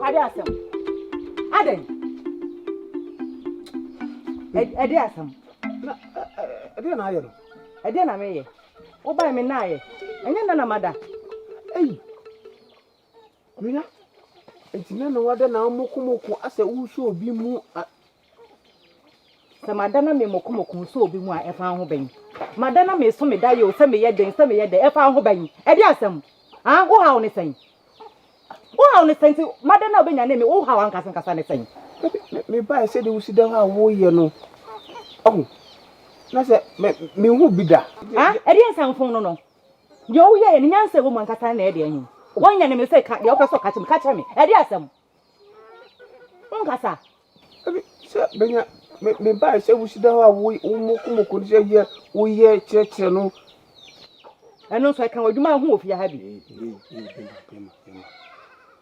papa dey asem. Aden. E dey asem. E dey na aye no. E dey na me ye. Wo buy me na aye. Enye na mada. Ei. Mina. Entina na wada na mokomoko ase wuso obi mu. Se madana me mokomoko so obi mu a efa ho ban. Madana me so me da ye o se me ye den efa ho ban. E dey asem. Ah, wo ha wo ne sen. Wo ha wo ne sen ti madana obenya na me wo ha wan kasa ne sen. Me ba se de wusi da ha wo ye no. Oh. Na se me hu bi da. Ah, e dey asem fon no. Yo wo ye ni nyanse wo man kasa na e dey anyi. Won ya ne me say ka de opeso ka me. E dey asem. Nkasa. Se benya me ba se wusi da ha wo mokomoko se ye wo ye chire no. Eno so kan wadwuma hu ofia ha bi.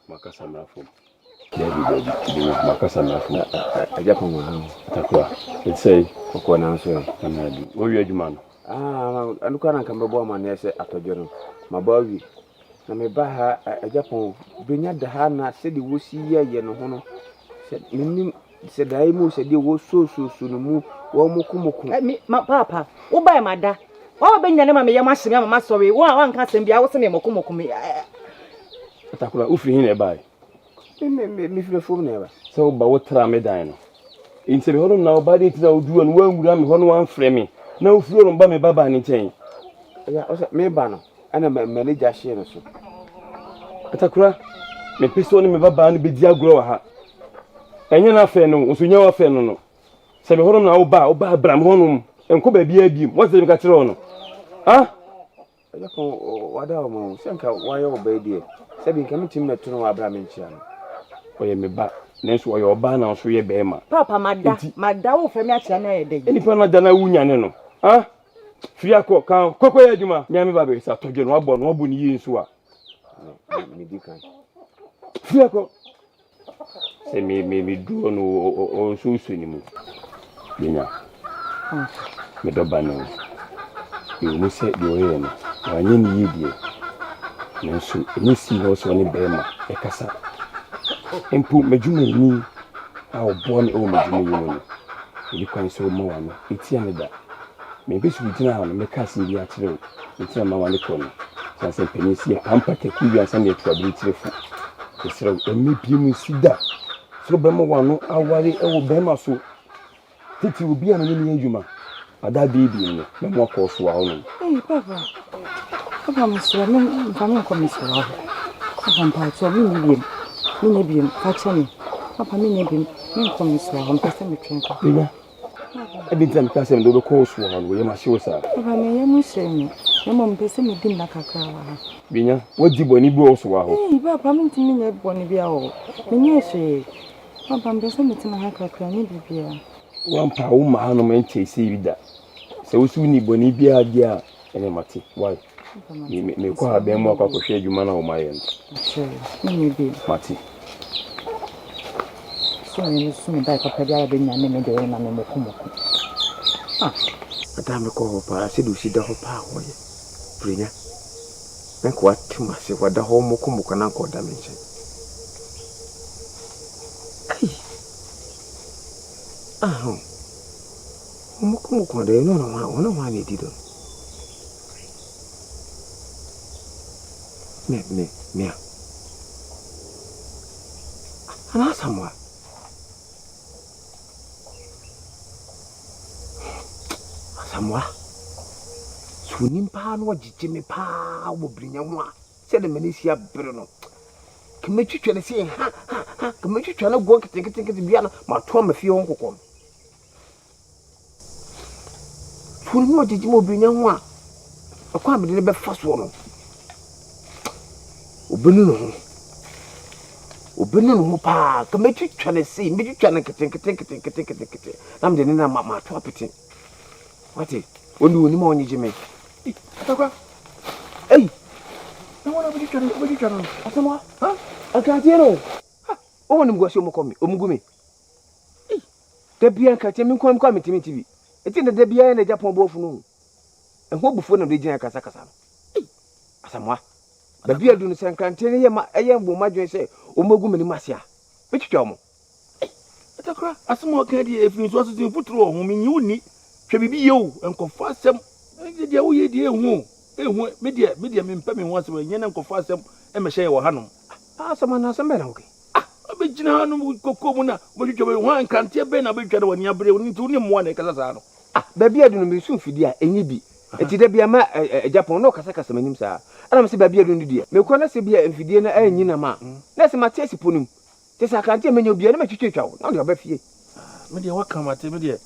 Makasa na fo. Debi makasa na fo. Aja pon wa ha. Takwa. It's say ko na so. Anadi. Wo wi adwuma no. Anuka na kan bebo ma na ese atojo no. Mabawi. Na me ba ha aja pon benya da ha na se de wosi ye no ho no. Se minim se dai mu se de wo so no mu wo mokomoko. Papa, wo buy mada. Wa benya ne ma me yama hye me mama sorry. Wo an ka sem bia wo se me mokomoko me. Takwa ufiri hin e bai. Me feel fom na ba. So ba wo tra me dan no. Inse be hono na wo ba de ti na odu an wa ngura me hono wan frɛ me. Na ufiri ro ba me baba ni nkyɛn. Ya o se me ba no. Ana manager share no so. Takwa me piso ni me baba ni be di agro wa ha. Enye na afɛ no, osunya wa afɛ no. Se be hono na wo ba abram hono enko ba bia biem. Wo se me ka kyerɛ ho no. Ah? Ya ko wada o mo senka wa yo ba die. Se bi kam tim meto no abram nchia no. Oye me ba nenso oye oba na so ye be ma. Papa mada wo fɛ me akyerɛ na ye dey. Enipa na da na wunya ne no. Ah? Fia ko kan kokko ye adwuma. Nya me ba be sa todwe no abo no obo ni yi nso a. Me di kan. Fia ko. Se me duo no o so ni mu. Benya. Me do ba no. Yo mu se do ye no. Anye ni yidie. Nenso ni si no so ni be ma e kasa. Empu medwuma ni a obo ni o medwuma ni no. Ni kwan so mo wa no. Etia ne da. Me be su gina ha no me ka se bi a kire o. Etia ma wa ne ko no. Sa se penisi e pampa te ku wi ansa ne tuabiri kire fu. Esira emi bi mu sida. So be mo wa no aware e wo be ma so. Titi obi an ni adwuma. Ada bibi no. Me mo ko so wa ho no. Papa. Papa musoro me fami ko musoro. Papa mpa so me biem ka kyeme. Papa me ne biem me ko musoro mpese me twenko. Bia. Ebi ntam ka se me do ko so wa no ye ma hye wo sa. Papa me ye mu hyemi. Me mo mpese me dim na kakra wa ha. Binya, wodi boni bi wo so wa ho. Papa me ntimi nye boni bia o. Me nye hye. Papa mpese me tina ha kakra ni bibia. Wampa wo ma no me nche se bida. Se wo su ni boni bia dia ene mate. Why? Me ko ha ben mo akwakohwe adwuma na wo ma ye no. Me bi mate. So ni su me dai papa bia be nya ne me de na me mokomoko. Ata me ko pa se du si da ho pa ho ye. Prinya. Me ko atima se wada ho mokomoko na ko da me nche. Mokomoko de no wa ni dido. Me. Ana samwa. Samwa. Sunim pa no wagije me pa wo brinya ho a. Se de mani sia bere no. Keme twetwe ne se ha. Keme twetwe na go kete bia na ma to ma fie ho kokom. Sunim wagije mo brinya ho a. Akwa me de be fa so no. Obenu no pa ka me twetwa ne se me twetwa na kete nam de ne na ma to apete wati oni ma onye jime takwa na wona be twetwa no asema ha akati no ha o woni mgo se omugumi da bia nkate me kwa me timi tv eti da bia na Japan bo ofu no ehwo bufo na de gina kasa no asema da bia du no se nkante ne ye ma eye mbo madwen se o magu mani masia Betwa mo. Atakra asemo ka di efin so asese futuro ho menyi uni hwe bibi ye o enkofa asem dia wo ye die ehu me mpa me ho asem nye na enkofa asem e me hye wo hanom Asama na asem be na oke. Abegina hanom kokko mu na mo twetwe ho ankante be na betwa wani abre oni nti oni mo na kasa sa no Baby adu no me su mfidi a enyi bi. Enti da bia ma Japan no kasa kasa manim sa. Ana me se baby adu no die. Me ko na se bia mfidie na enyi na ma. Na se mate asiponum. Te sa kante menyo bia na ma twetwa wo. Na de oba fie. me de waka mate me de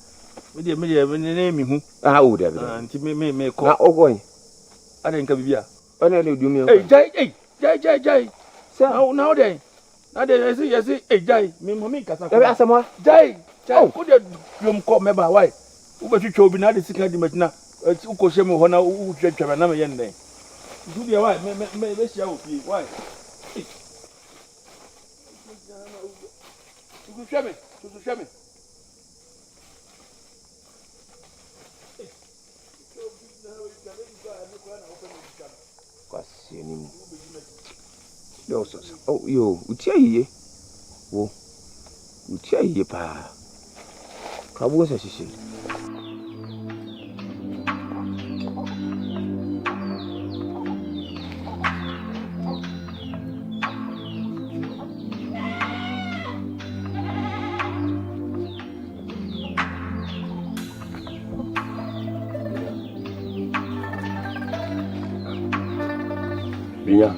mi hu O da bi. anti me ko Na ogoy. ada nka bibia Ana le du mi. Jai Sa na o de na de yesi jai me mo mi kasa ko asama. Jai ko de yom ko meba why u be twetwa obi na de sika di matina u ko hye me ho na u twetwa na me ye ndai du bia why me be sia obi why tu hye me Kwasi ni. Yo so. Yo, utia yiye. Wo. Utia yiye pa. Kabugo se sisi. Binya.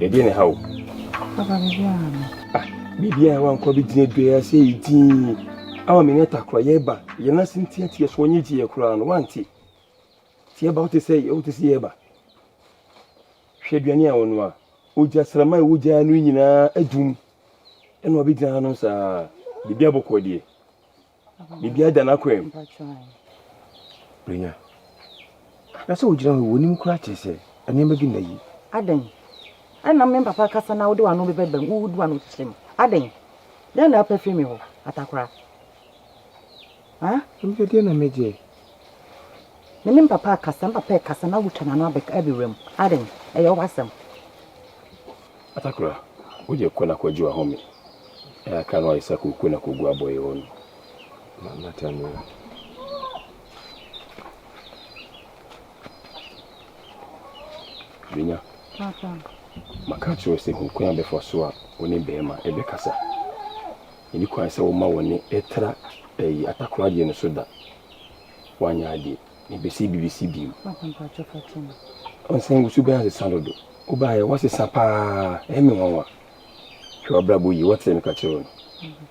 Edi ne hawo. Papa Bibia wan ko bi dine dua se idin. Awa me neta kro ye ba. Ye na sintia tie so onye ji ye kro no wanti. Tie ba wote se ye ba. Hwe duane a wono a. Oja srama e oja anu nyina adum. Eno obi dina no sa bibia bokodie. Bibia da na kwem. Binya. Na so ojira wo nim kura chese. Anema bi na yi. Aden. Ana me papa kasa na wo de wano be beba wo du wano tsem. Aden. Den na perfume me ho atakra. Ha? Mbe de na meje. Me papa kasa na wo twana na be abirem. Aden. Eyo wasem. Atakura. Oje kona kwa jiwa homi. Kanwa isa kukuna kugua boy on. Mama tano. Binya. Papa. Makacho se kukuna before so oni bema ebe kasa. Ini kwa se wo ma woni etra Atakura je no soda. Wanya ade. Ni besi BBC bi. Papa mpacho fatima. On sen gusu be an salodo. Oba ye wase sapa emi wanwa. Hwa brabo yi wate me ka chiro no.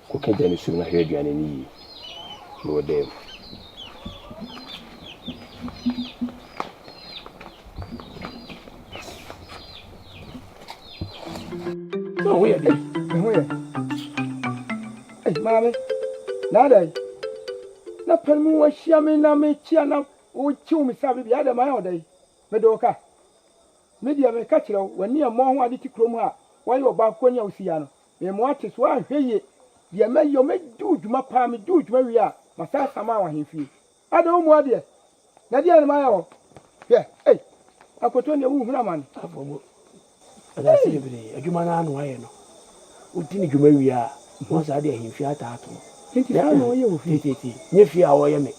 Ko keja ni su na hwe aduane ni yi. No dem. no we dey Mami. Nada. Na pelmu wa shiame na me chia na o chiu mi sabe bia da mai odai. Me do ka. Me dia me ka kire wani e mo ho ade ti krom ha. Wa yo ba ko nya osia no. Me mo ate so ahweye. Dia me yo me du djuma pa me du djuma wi a. Ma sa sama wa hemfie. Ada o mo ade. Na dia ne mai o. Ye, akoto ne wu huna man. afomo ada se lebre adwuma na anu aye no odi ni dwuma wi a mo sa de ahemfi ataato Tinti ya no ye wo fi. titi nye fi a wo ye me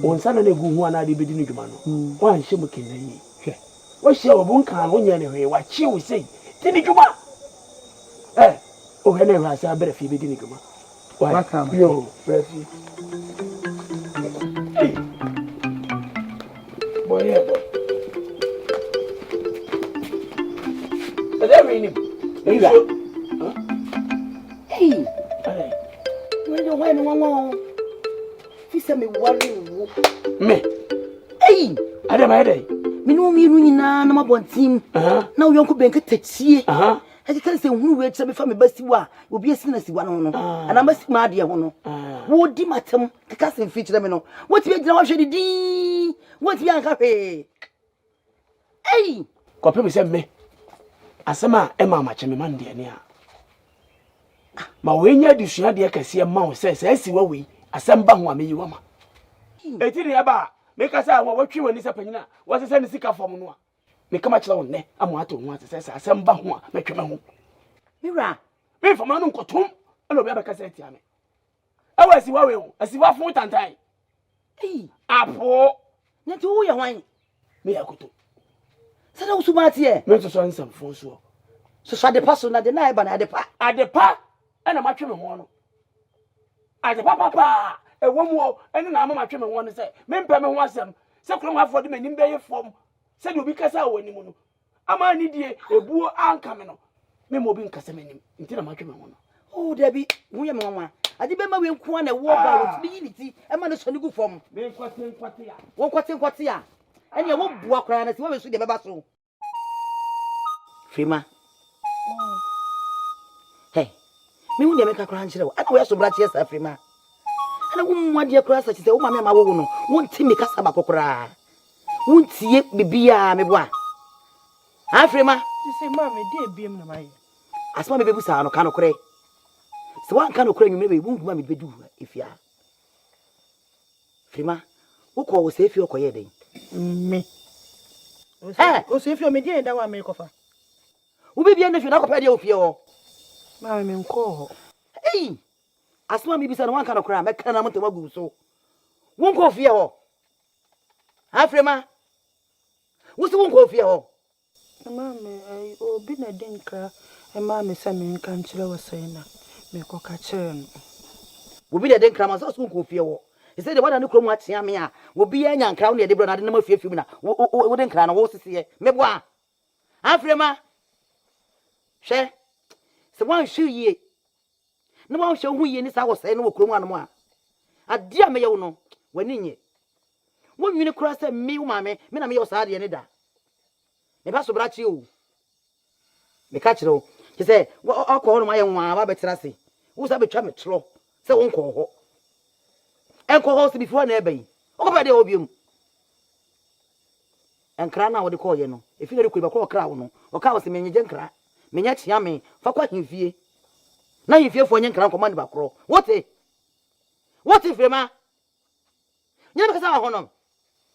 won sa na gu hu ana de bedi ni dwuma no wa nhye mo kenna yi hwe wo hye wo bun kan wo nya ne hwe wa chi wo sei ti ni dwuma o he ne wa sa bere fi bedi ni dwuma wa yo bere fi boy ada mi ni Hey. When you want fisa me worry wo. me Hey. ada ma ada Me no mi nyina na mabontim. Na wo yonko benka tachie. Ati kan se hunu we tse be fa me basiwa. Obi esi na siwa no no. Ana masi ma ade ho no. Wo di matem kaka se fi kire me no. Wo ti be gina wo hwe di. Wo ti anka hwe. Hey. ko pe me se me asema e ma che me man de ne a ma we nya disua de kase ma wo se asi wa we asem ba ho a me yi wa ma eti ne ba me ka sa wo twi wani se panyina wo se se ne sika fom no a me kama kire wo ne amo ato ho ase se asem ba ho a me twe me ho Mira, Me for manu nkotom. Elo be abeka say tia me. E wa si wa we o. Asiwa fun tantan. Apo. Nti wo ye hwan? Me yakoto. Sada usumati e. Me so ansam fun so. So de paso na de na e ba na de pa. Adepa na matwe me ho no. Adepa papa. E wo mu ene na matwe me ho no say me mpa me ho asem. Se krom afọ de manim be ye fom. Se de obi kasa wani mu no. Ama ni die ebuo anka me no. Me mo bi nkasa manim. Nti na matwe me ho no. Oh Debbie, wo ye me nwa. Ade be ma we nko na wo ba wo ti yiniti e ma no so ni gu fom. Me kwate ya. Wo kwate ya. Ene wo bua kra na si wo be so de be ba so. Frima. Hey. Me hu de me ka kra nchire wo. Ana wo ya so bra che sa Frima. Ana wo mu ade kra sa che se wo ma me ma wo no. Wo nti me kasa ba kokra. Wo ntie bibia me boa. Ha Frima. Ti say ma me dey biem na mai. Asma me bebu sa no ka no kre. Se wan ka no kre nwume be wo nduma me bedu efia. Frima. Wo ko wo se efia okoye den. Me. O se fi o me dey da wa me kofa. Wo bibia na fi na kopa dia ofie ho. Ma me nko ho. Hey! Asma me bisa no wan ka no kre me ka na motema gu so. Wo nko ofie ho. Ha Frima. Wo se wo nko ofie ho. Ma me obi na den kra e ma me sa me nka nchire wo sai na me ko ka kire no. Wo bi de den kra ma so nko ofie ho. He said the one na krom atia me a wo bi ya nya nkra wo ne de bro na de na mafie fim na wo den kra na wo sisi me boa. Ha Frima. Hwe. Se wan hwe yie. Na wan hwe hu yie ni sa wo sai na wo krom anu a. Ade a me ye wo no wani nye. Wo nwini kura se me wo ma me na me ye wo sa ade ne da. Me ba so bra chi o. Me ka kire o. He say akọ ho no ma ye nwa ba betira se. Wo sa betwa me tro se wo nkọ ho. Enko ho se before na ebe yi. Okoba de obiom. Enkra na wo de call ye no. Efi na de ko ba ko kra wo no. O ka wo se menye je nkra. Menya tia me fa kwa himfie. Na himfie fo nye nkra ko man ba kro. Wote? Wote Frima? Nya be kasa ho no.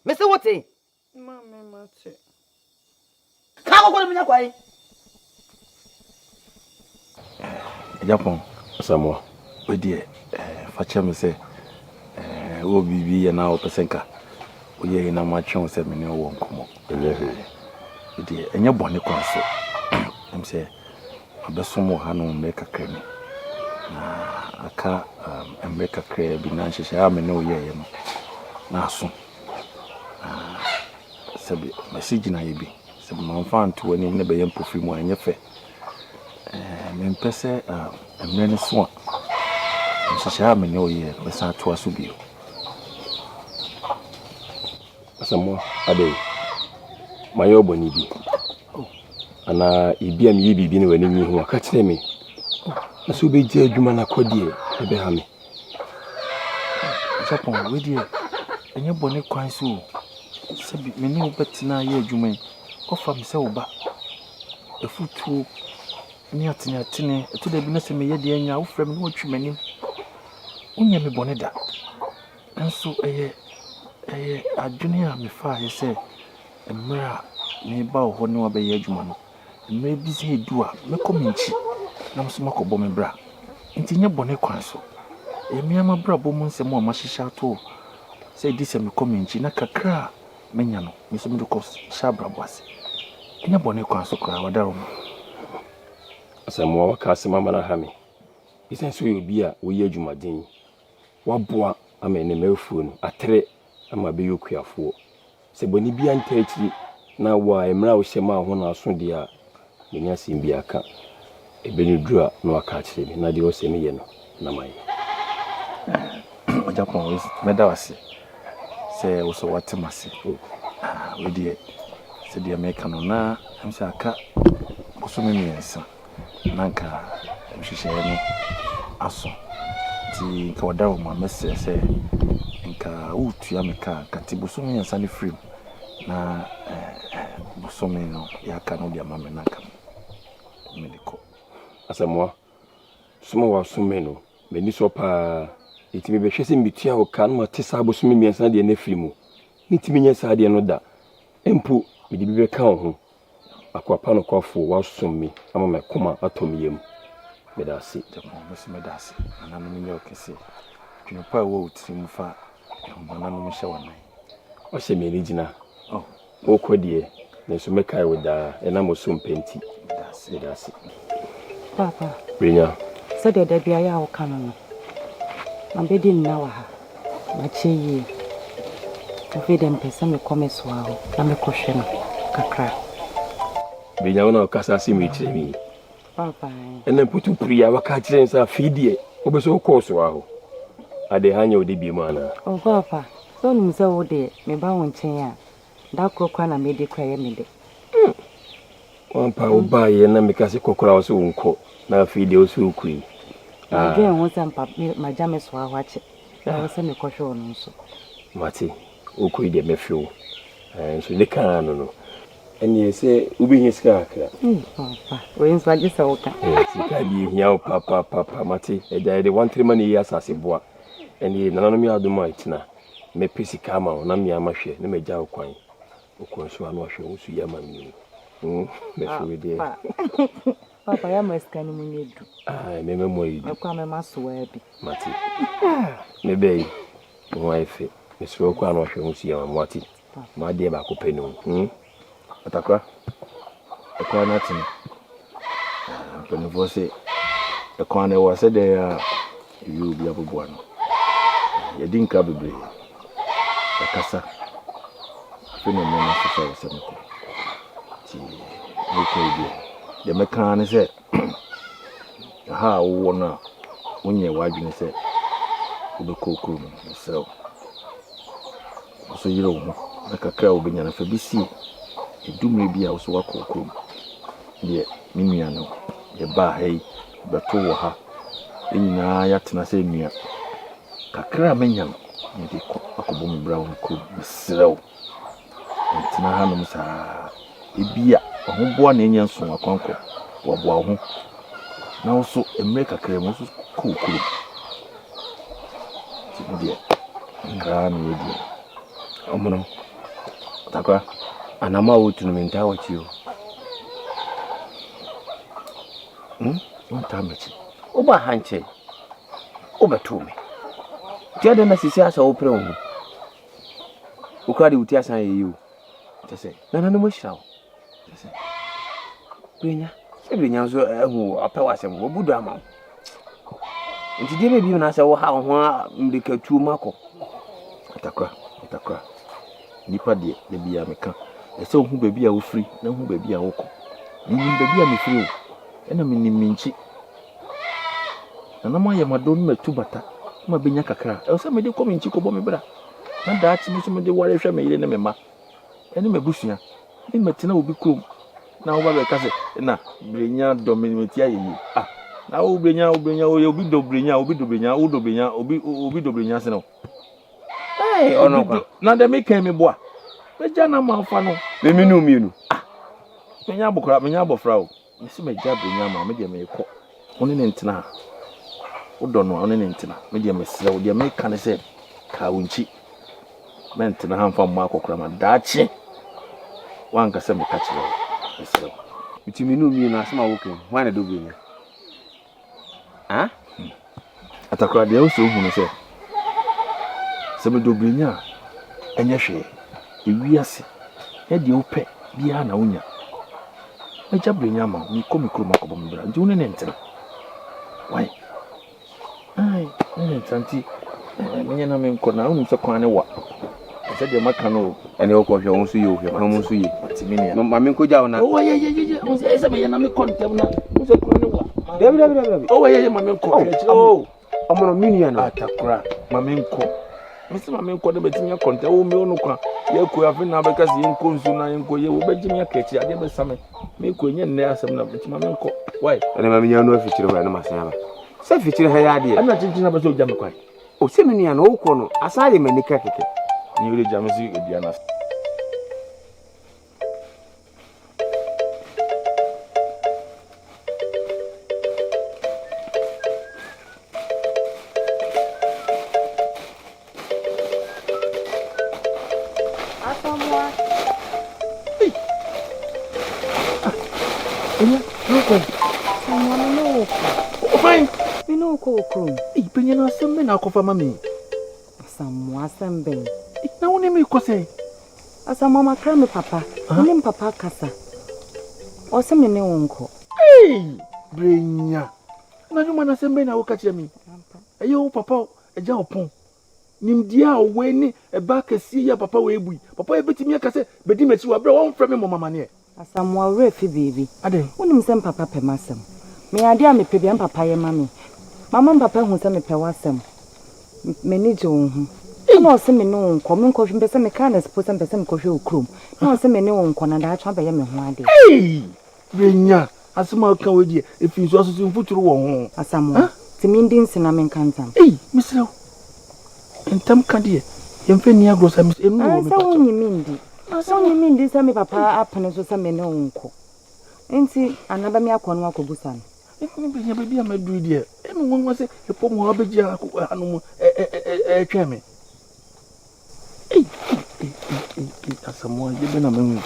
Me se wote? Ma me mate. Ka ko ko menya kwai. Japon Samoa we die fa chem se wo bibi ya na o pesenka o ye na ma twon se me ne wo nkomo we die enye bone kwanso em se abesomo ha no me kakra ni na aka emre kakra bi na nhyehyɛ a me ne o ye no na aso sabi message na ye bi sabi ma mfa nto ani ne be ye mpofi mu anye fe me mpese emre ne so nhyehyɛ a me ne o ye be sa to aso bi Samoa ade mayo boni bi ana ibi am yibi bi ne wani nyi ho aka kire me na so be je adwuma na kodie e be ha me Japon we die enye bone kwan so sabi me ne obetina ye adwuma kofa me se oba efutu ni atene eto da bi na se me ye de anya wo frem no otwi manim unya me bone da nso eye adwene a me fa ye se emra me ba ho ne oba ye adwuma no me bi se edu a me kominchi na mso makobo me bra nti nye bone kwan so emi ama bra bo mu nsem o ma hyehyɛ ato se di se me kominchi na kakra menya no me so me do ko sha bra bo ase nye bone kwan so kra wadaro Samoa wakase mama na ha me isen so ye obi a wo ye adwumaden waboa ama ne mafuo no atere ama be yokuafo se boni bia ntachi na wa emra wo hyema ho na aso dia menya sim bia ka ebenu dura na waka kire me na de o se me ye no na mai Japon we meda wase se wo so watemase we die se dia me ka no na am se aka boso me miensa nanka mhyehyɛ no aso ti ka wadawo ma message se nka utu ya meka kati boso me miensa ne free na boso me no ya ka no dia ma me nanka mediko Samoa sumo wa sume no meni so pa itimi be hwese mbitua wo ka no matesa boso me miensa de na free mu nitimi nya sa de no da empu medi bi be ka ho akwapa no kwafo wa summi ama me koma atom yem Medasi. Medasi. And I'm your kiss. You know, wo trim fa. Manano Shawana. O se me rigina. Oh, o kodie. Na so mekai with da na mo so mpenti. Medasi. Papa. Brinya. So de bia ya wo kan no. Am be din na wa ha. Ma cheyi. Ofe dem pesa me come so aho. Na me kohwe no kakra. Brinya wona kasa si me kire mi. Papa. Ena putu priya waka kire nsa fidie. Obeso course aho. Ade hanya odi bi mana. Oh papa. So nim se wo de me ba won chen a. Da krokra na me de kwaye me de. Wampa oba ye na mekase kokora wo so unko. Na fidie wo so ukui. Again won sam papa ma jame so aho ache. Na wo se me kohwe no nso. Mati. Ukui de mefio. So ne kan no. Eni se ubi hiska akra. Papa. We nso age se wo kan. Sika bi hia papa mati. E de one three man ye asase boa. Eni nananom ya adoma itina. Me pesika ma na me amahwe na me gya okwan. Okwan so anu ahwe wo su ya ma mi. Me fi de. Papa ya maska ni munyedu. Me moyi. Akwa me maso wa bi. Mati. Me bei. Wo efe. Me so okwan anu ahwe wo su ya ma mati. Ma de ba ko penu. Atakwa. Akwa na tin. Penu vo se. Akwa na wa se de ya yu bi aboboa no. Ye dinka bebre. Akasa. Fene me na so se me ko. Ti me ko bi. De me kan ne se ha wo na wonye wadwene se obekọ krum so. So yiro mo. Na kakra obenya na fa bisi. Edumre bi a wo so wakọ krum. De minua no. Ye ba hai beto wo ha. Enyina ya tena se nua. Kakra menya no. Ndi ko akobo me bra wo ko serew. Ntina ha no sa ebia ohboa na enya nso akwanko wo boa ho. Na wo so emre kakra mo so ko kuro. Ti ka na yedi. Omono. Takwa anama wo tunu menta wo chiyo. Wonta mechi. Oba hanche. Oba tumi. Tiade na sisi asa wo pre wo. Ukadi uti asa yeyu. Tese. Na no mo hirawo. Tese. Brinya. Se brinya so ehu apewasem wo budu ama. Nti de bebi na asa wo ha ho mdekatu mako. Atakwa. Nipa de bia meka. Ese ohu bebi a wo free na ohu bebi a wo ko. Ni bebi a me free o. Ena me ni minchi. Na ma ye madon metu bata. Ma benya kakra. E se me de kom nchi ko bo me bra. Na da chi mi so me de ware hwe me yire ne me ma. Ene mabusua. Ni metina obi krom. Na wo ba be ka se na brenya dominate ayi. Na wo brenya obi do brenya wo do brenya obi do brenya se no. Ono kwa. Na de me kan me boa. Me ja na ma fa no. Me minu mienu. Menya abofra o. Yesi me ja brenya ma me de me ko. Oni ne ntina. Wo do no oni ne ntina. Me de me sere wo de me kan se ka wunchi. Me ntina ha mfa mo akokora ma daachi. Wan ka se me ka kire wo. Sere wo. Uti minu mienu asema woken. Hwan na do brenya? Atakra de o so hu no se. Se me do brenya enye hwe. Ewiase. E de ope bia na wonya. Me ja brenya ma mi ko mikro makobo mbra. Nti woni ne ntina. Why? Ne ntanti. Menye na me nko na wonu se kwan ne wa. Se de maka no Ene okwohwe won so ye ohwe kwa won so ye. timini. Ma me nko jawo na. Oh ye. Won se me na me kontem na. Won se kwan ne wa. Dabi. Oh ye ma me nko. Oh. Omono minu na. Atakra. Ma me nko. Mesi ma me nko de betimi kontem wo me onu kwa. Ye ko afi na be kasi ye nko nsu na ye nko ye wo begimi akachi ade be same. Me ko nye nne asem na betimi ma me nko. Why? Ene ma menya no afichire ho na masan ba. Se fichire ha ya de. Ana chinchin na be so jam kwa. O se minu na wo ko no asan ye manika keke. Ni ure jam si ediana. fine. Me no ko krom. Penye na asem me na akofa mami. Asamu asem ben. Na woni me ko say. Asamu makra me papa. Ni papa kasa. O se me ne wonko. Brenya. Na nyuma na asem ben na wo ka kire mi. Eyo papa eja opon. Nimdia we ni eba kesi ya papa we bui. Papa e betimi aka se bedi machi wa bra won frɛ me mama ne. Asamu awre fi baby. Ade. Wonim sem papa pe masem. Me ade a me pe bia papa ye mami. Mama papa hu se me pe wasem. Me ni je wo hu. Na o se me no nko me nko hwe se me ka na suppose me se me ko hwe okrom. Na o se me ne wo nko na da atwa be ye me ho ade. Brenya. Asema ka we die efi so asoso mfuturu wo ho. Asamu. Timi ndin sina me nkantam. Misra. Entam ka die. Yemfe ni agro sa mis enu wo me pa. Sa wonyi mindi. Sa wonyi mindi sa me papa apene so sa me ne wo nko. Enti anaba me akọ no akobusa no. Ni be bia ma duru die. Enu won wase epo mo abeji anu tweme. Asamu ye be na me.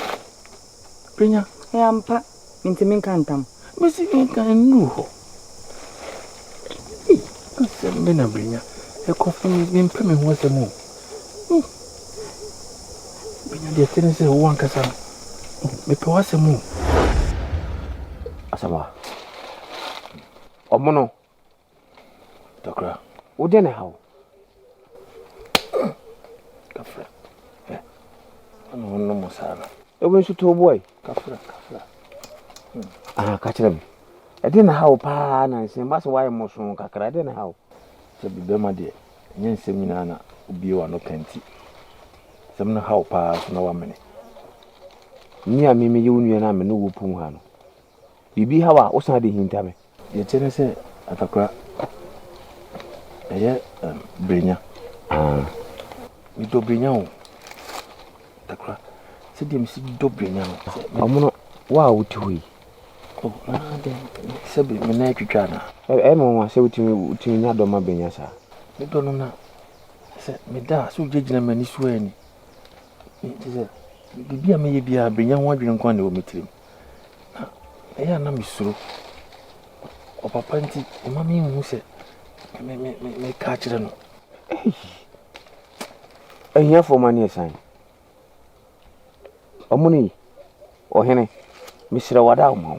Brenya. Ampa. Minti min kantam. Mesi kan nu ho. Sembe na Brenya. E kofu mi mpe me ho asemu. Brenya de tene se wo ankasa. Me pe wasemu. Asaba. Omono. Dokra. Wo de na hawo. Kafra. Ano musala. E wo nsu to boy. Kafra. Ka kire me. E de na hawo pa na nse ma so waye moso kakra de na hawo. Se bibe ma de. Nye nsem nyina na obi wa no kanti. Sem na hawo pa so na wa mene. Ni a mimi ye wonu na me no wo pum ha no. Bibi hawa wo san de hinta me. Ye tene se atakra. Eye Brenya. Mi do Brenya o. Atakra. Se dem si do Brenya o. Omono wa wo ti hoyi. Oh, de se be me na twitwa na. Mo wa se utimi nya do ma benya sa. Me do no na. Se me da so jejina mani so ani. Se bibia me ye bia Brenya ho adwene nkwan na o metirim. Na eya na me suro. O papa nti o ma me hu se me ka kire no. Ehia fo ma ne san. Omuni ohene misira wada o ma.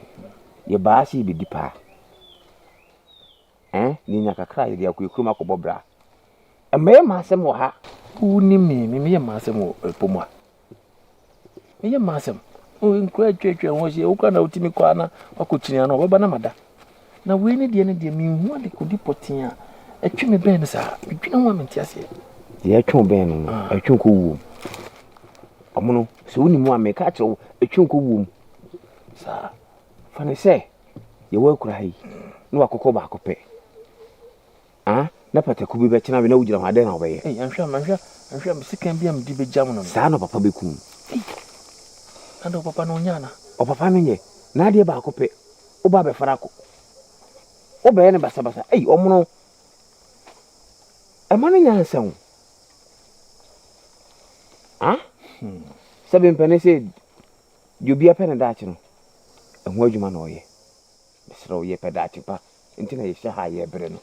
Ye baasi bi dipa. Ni nya kakra ye dia kwekrum akobobra. Eme ma asem wo ha. Uni me ye ma asem wo pomwa. Me ye ma asem. O nkura twetwe ho hye wo kwa na utimi kwa na wakokyini na obeba na mada. Na we ne de me hu ade kodi potin a etwe me ben sa. Edwina ho amenti ase. Ye etwe ben no, etwe ko wu. Omono se woni mu ameka kire wo etwe ko wu. Sa Fane se ye wa kura yi no akokọ ba akopẹ na pata kubi be kina be na wugira ho ade na obeye anhwa me sikan bia me di be jam no sa no papa be kum ando papa no nya na o papa me nye na ade ba akopẹ o ba be fara ko o be ne basa basa omono e ma no nya nsan sabe mpene se jobia pene da chi no ehun adwuma na oye mesra oye pedachi pa nti na ye ha ye bere no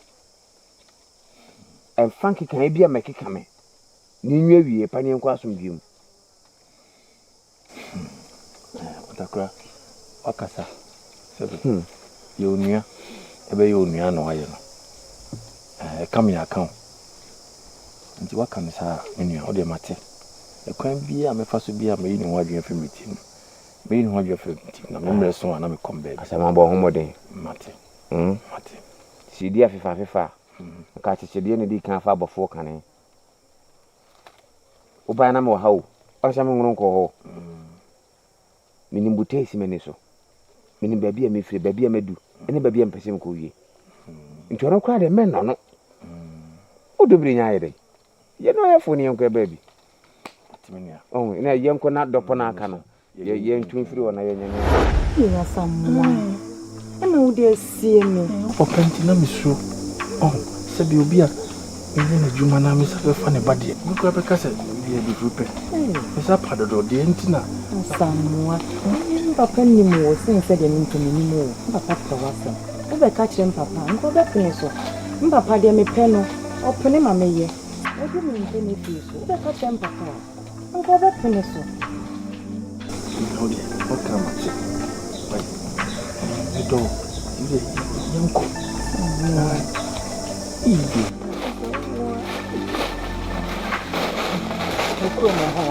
en franki kan e bia mekeka me ni nwa wie pa ne enko asomdwem otakra wakasa sabe ye onua ebe ye onua na oye no kam ya kan nti wakame sa menua o de mate ekwan bia mefa so bia me yi ni ho adwen fi metim me ni ho adwen fi metim na me mre so ana me kombe asama bo homoden mate si dia fifa ka chechede ne di kan fa bofo kane o ba na me wa hawo o sha me ngunu ko ho minimbute si mene so minim baabi a me fire baabi a medu ene baabi a mpese me ko wie ntoro kwa de men no o dobri nya yede ye no ya foni enko baabi timenia ina yenko na dopo na aka no ye ntun firi wona ye nyanya ya samwa ana udi asie me o penti na misu sabi obi a me na juma na me sabe fa ne bade me ko be kase ye bi rupe me sa pa do de ntina samwa papa ni mo sin se de minto ni mo papa to wasa Ube catch him papa, nko be pene so. Papa de me peno, o pene ma meye. O di me pene fi so. Ube catch him papa. Nko be pene so. Okay, what can I say? Wait. You don't. Yanko. Easy. Okro mo ho.